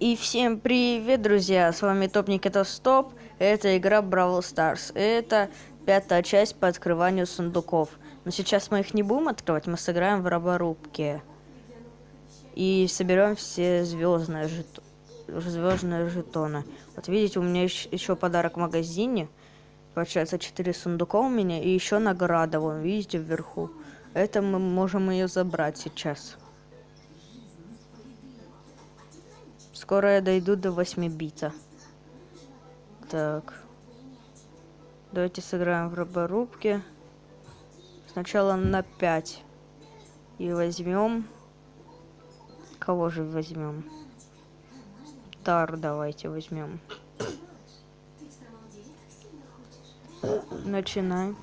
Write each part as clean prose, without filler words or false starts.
И всем привет, друзья! С вами Топник, это Стоп. Это игра Бравл Старс. Это 5-я часть по открыванию сундуков. Но сейчас мы их не будем открывать, мы сыграем в роборубке. И соберем все звездные жетоны. Вот видите, у меня еще подарок в магазине. Получается 4 сундука у меня и еще награда, вон, видите, вверху. Это мы можем ее забрать сейчас. Скоро я дойду до 8 бита. Так. Давайте сыграем в роборубке. Сначала на 5. И возьмем... Кого же возьмем? Тару давайте возьмем. Начинаем.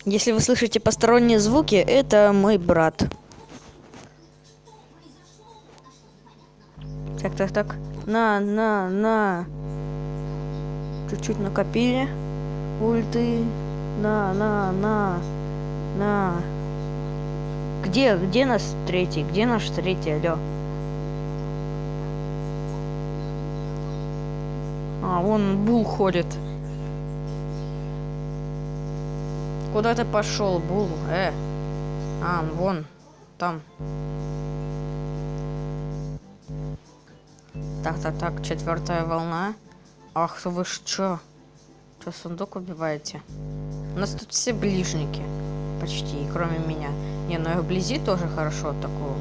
Если вы слышите посторонние звуки, это мой брат. Так. На. Чуть-чуть накопили. Ульты. На. Где нас третий? Где наш третий? Алло. А, вон Бул ходит. Куда ты пошел, Бул? А, вон. Там. Так, 4-я волна. Ах, вы что? Что, сундук убиваете? У нас тут все ближники. Почти, кроме меня. Не, ну и вблизи тоже хорошо такую.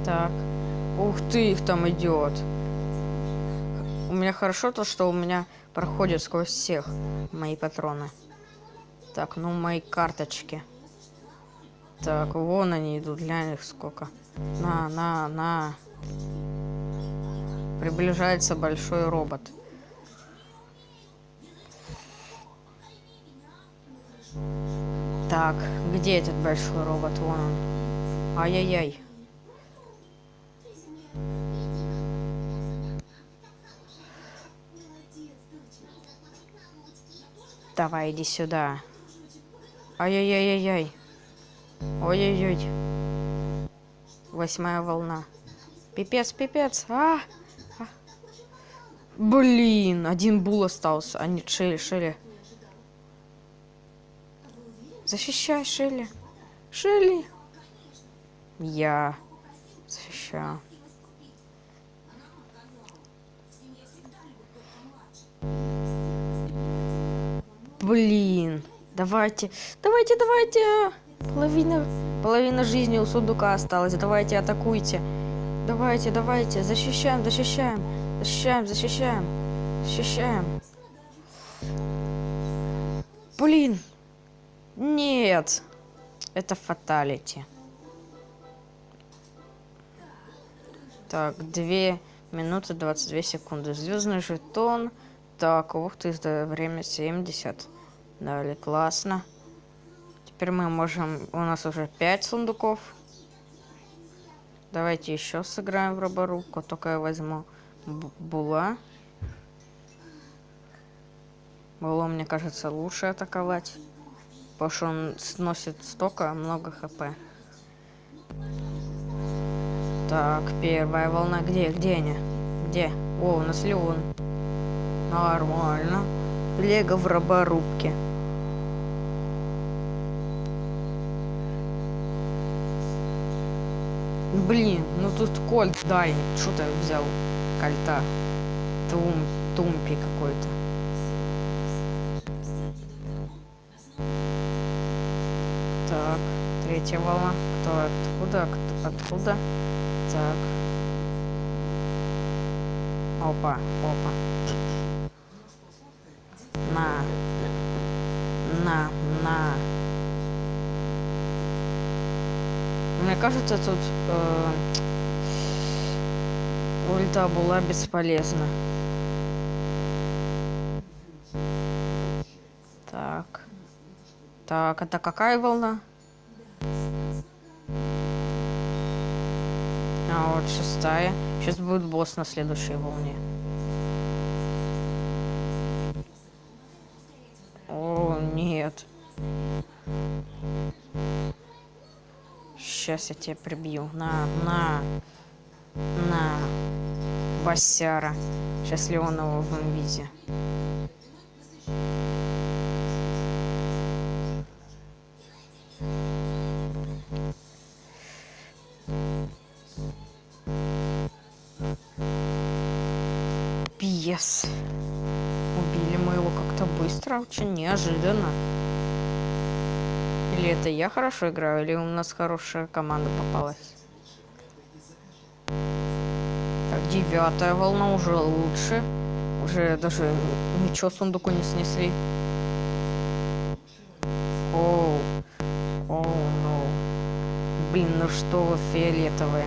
Так. Ух ты, их там идет. У меня хорошо то, что у меня проходят сквозь всех мои патроны. Так, ну мои карточки. Так, вон они идут, глянь их сколько. На. Приближается большой робот. Так, где этот большой робот? Вон он. Ай-яй-яй. Давай, иди сюда. Ай-яй-яй-яй-яй. Ой-ой-ой. 8-я волна. Пипец. Блин, один Бул остался. А нет, Шелли. Защищай, Шелли. Я защищаю. Блин. Давайте. Половина жизни у сундука осталась. Давайте, атакуйте. Давайте. Защищаем. Блин. Нет. Это фаталити. Так, 2 минуты 22 секунды. Звездный жетон. Так, ух ты, время 70. Далее, классно. Теперь мы можем... У нас уже 5 сундуков. Давайте еще сыграем в роборубку. Только я возьму Була. Булу, мне кажется, лучше атаковать. Потому что он сносит столько, много хп. Так, 1-я волна. Где они? Где? О, у нас Леон. Нормально. Лего в роборубке. Блин, ну тут Кольт, дай. Что ты взял Кольта? Тумпи какой-то. Так, 3-я волна. Откуда? Так. Опа. На. Мне кажется, тут ульта была бесполезна. Так, это какая волна? А вот 6-я. Сейчас будет босс на следующей волне. сейчас я тебя прибью. На, Басяра. Сейчас Леонова в инвизе. Пьес. Убили мы его как-то быстро, очень неожиданно. Или это я хорошо играю, или у нас хорошая команда попалась. Так, 9-я волна уже лучше. Уже даже ничего сундуку не снесли. Оу. Оу, ну. Блин, ну что вы фиолетовые.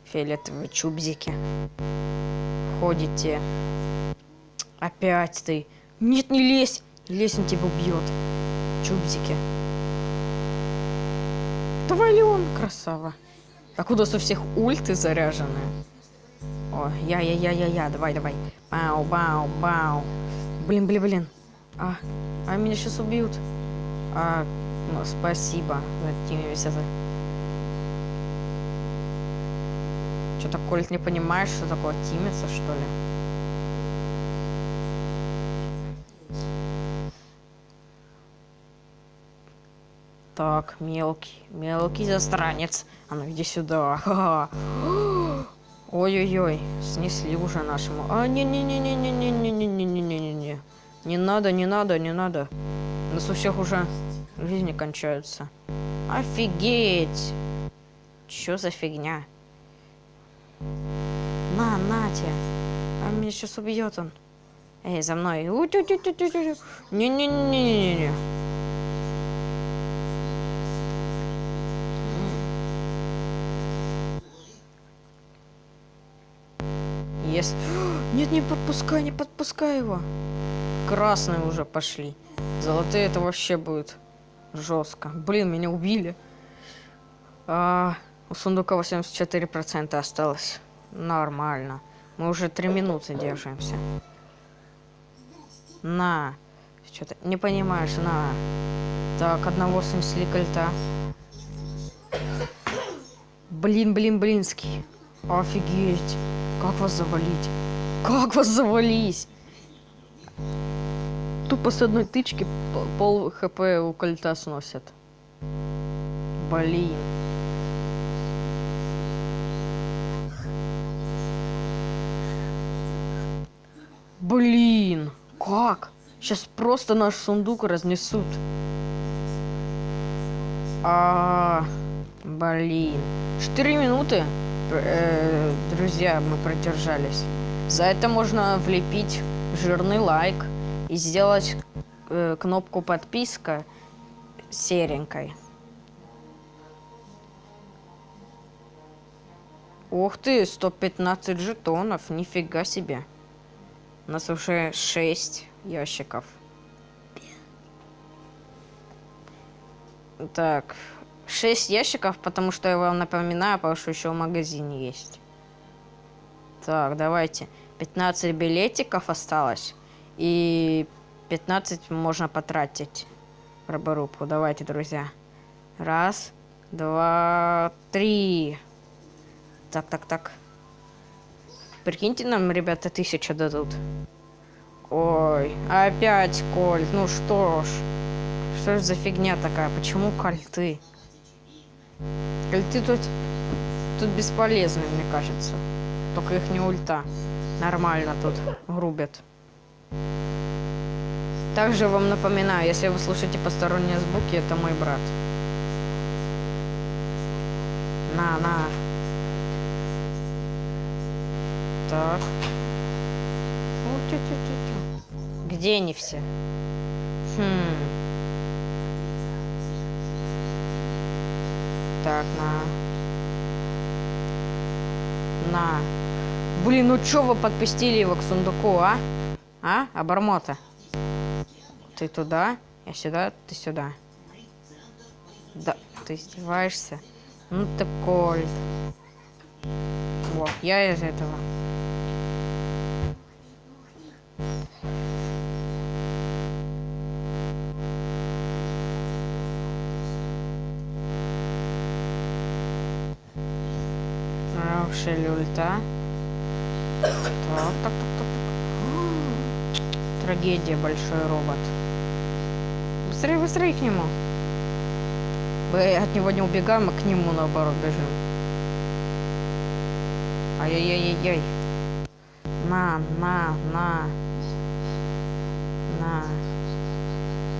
Фиолетовые чубзики. Ходите. Опять ты. Нет, не лезь. Не лезь, он тебя убьет. Чубзики. Давай, Леон, красава. Так у нас у всех ульты заряжены. О, я. Давай. Бау. Блин. А меня сейчас убьют. Ну, спасибо за тиммерс. Что-то, Кольт, не понимаешь, что такое тиммерса, что ли? Так, мелкий застранец. А ну иди сюда. Ой-ой-ой, снесли уже нашему. Не-не-не. Не надо. У нас у всех уже жизни кончаются. Офигеть! Чё за фигня? На тебе. А меня сейчас убьет он. Эй, за мной. Не-не-не-не-не-не. Yes. Нет, не подпускай его. Красные уже пошли. Золотые это вообще будет жестко. Блин, меня убили. У сундука 84% осталось. Нормально. Мы уже 3 минуты держимся. На. Что-то не понимаешь, на. Так, одного снесли кольта. Блинский. Офигеть. Как вас завалить? Тупо с одной тычки пол хп у кольта сносят. Блин. Как? Сейчас просто наш сундук разнесут. Блин. 4 минуты, друзья, мы продержались. За это можно влепить жирный лайк и сделать кнопку подписка серенькой. Ух ты, 115 жетонов, нифига себе. У нас уже 6 ящиков. Так, 6 ящиков, потому что я вам напоминаю, потому что еще в магазине есть. Так, давайте. 15 билетиков осталось. И 15 можно потратить в роборубку. Давайте, друзья. 1, 2, 3. Так. Прикиньте, нам, ребята, 1000 дадут. Ой, опять кольт. Ну что ж. Что ж за фигня такая? Почему кольты? Кольты тут бесполезны, мне кажется. Только их не ульта. Нормально тут грубят. Также вам напоминаю, если вы слушаете посторонние звуки, это мой брат. На. Так. Где они все? Так, на. Блин, ну чё вы подпустили его к сундуку, а? Обормота. Ты туда, я сюда, ты сюда. Да, ты издеваешься? Ну ты кольт. Вот, я из этого. Ушили ульта. Так, так, так, так. Трагедия, большой робот. Быстрее, быстрее к нему. Мы от него не убегаем, а к нему наоборот бежим. Ай-яй-яй-яй-яй. На.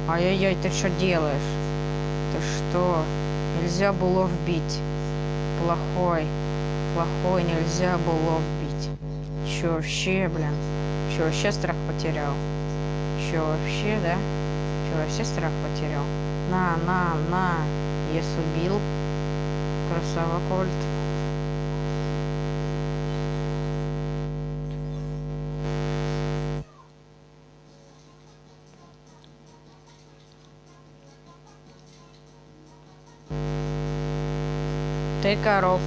Ай-яй-яй, ты что делаешь? Ты что? Нельзя было вбить. Плохой, нельзя было вбить. Чё вообще, блин? Чё вообще страх потерял? Чё вообще, да? Чё вообще страх потерял? На. Ес убил. Красава, Кольт. Ты коробка.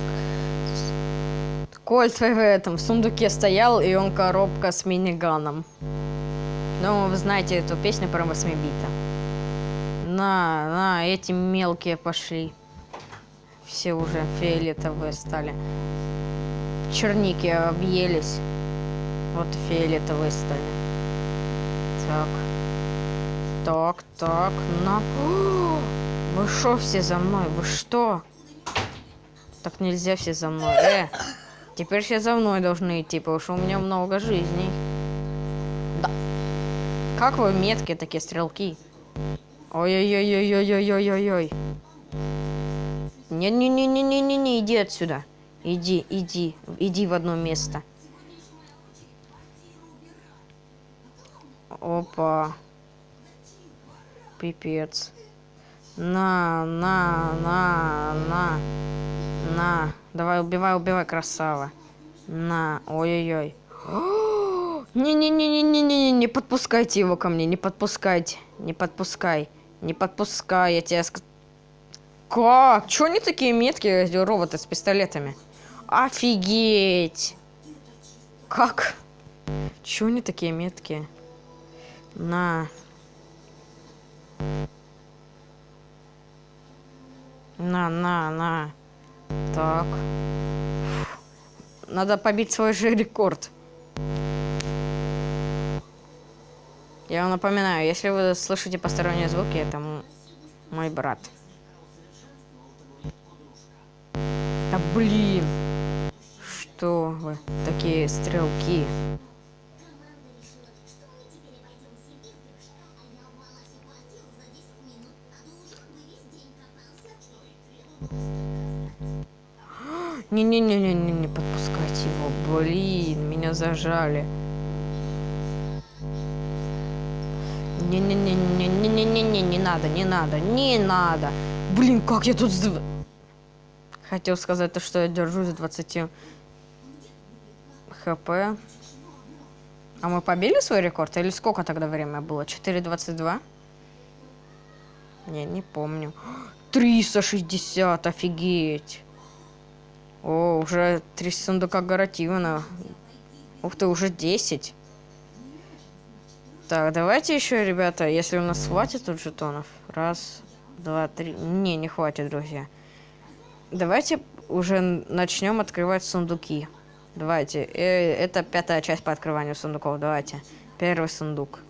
Кольт в этом в сундуке стоял, и он коробка с миниганом. Ну, вы знаете эту песню про 8-бита. На, эти мелкие пошли. Все уже фиолетовые стали. Черники объелись. Вот и фиолетовые стали. Так, на. О, вы шо все за мной? Вы что? Так нельзя все за мной. Теперь все за мной должны идти, потому что у меня много жизней. Да. Как вы меткие такие стрелки? Ой-ой-ой-ой-ой-ой-ой-ой-ой. Не, иди отсюда. Иди в одно место. Опа. Пипец. На. Давай, убивай, красава. На. Ой-ой-ой. Не подпускайте его ко мне, не подпускайте. Не подпускай, я тебя... Как? Чё они такие меткие, роботы с пистолетами? Офигеть! Как? Чё они такие меткие? На. Так. Надо побить свой же рекорд. Я вам напоминаю, если вы слышите посторонние звуки, это мой брат. Да блин! Что вы такие стрелки? Не подпускайте его. Блин, меня зажали. Не надо. Блин, как я тут... Хотел сказать то, что я держусь 20 хп. А мы побили свой рекорд? Или сколько тогда время было? 4:22? Не помню. 360, офигеть. О, уже 3 сундука гарантированно. Ух ты, уже 10. Так, давайте еще, ребята, если у нас хватит тут жетонов. 1, 2, 3. Не хватит, друзья. Давайте уже начнем открывать сундуки. Давайте. Это 5-я часть по открыванию сундуков. Давайте. Первый сундук.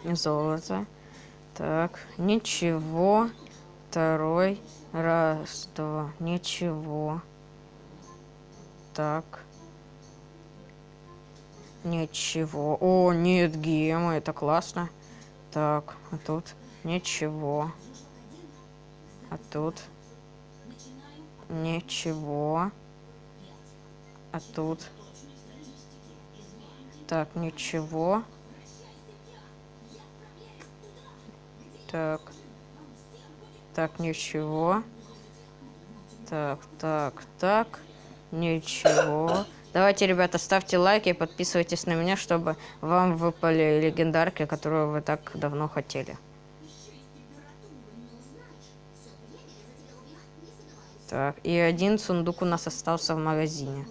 Золото. Так, ничего. Второй. 1, 2. Ничего. Так. Ничего. О, нет, гемы, это классно. Так, а тут ничего. А тут ничего. А тут так, ничего. Так, ничего. Так, ничего. Давайте, ребята, ставьте лайки и подписывайтесь на меня, чтобы вам выпали легендарки, которые вы так давно хотели. Так, и 1 сундук у нас остался в магазине.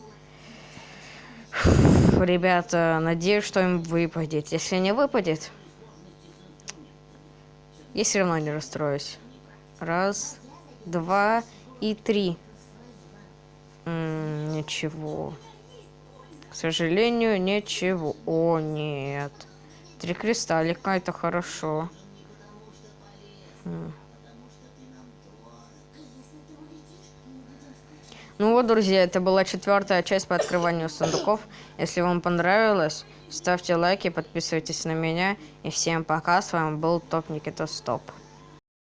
Ребята, надеюсь, что им выпадет. Если не выпадет, я все равно не расстроюсь. 1, 2 и 3. Ничего. К сожалению, ничего. О, нет. 3 кристаллика, это хорошо. Ну вот, друзья, это была 4-я часть по открыванию сундуков. Если вам понравилось, ставьте лайки, подписывайтесь на меня. И всем пока. С вами был Топ Никита Стоп.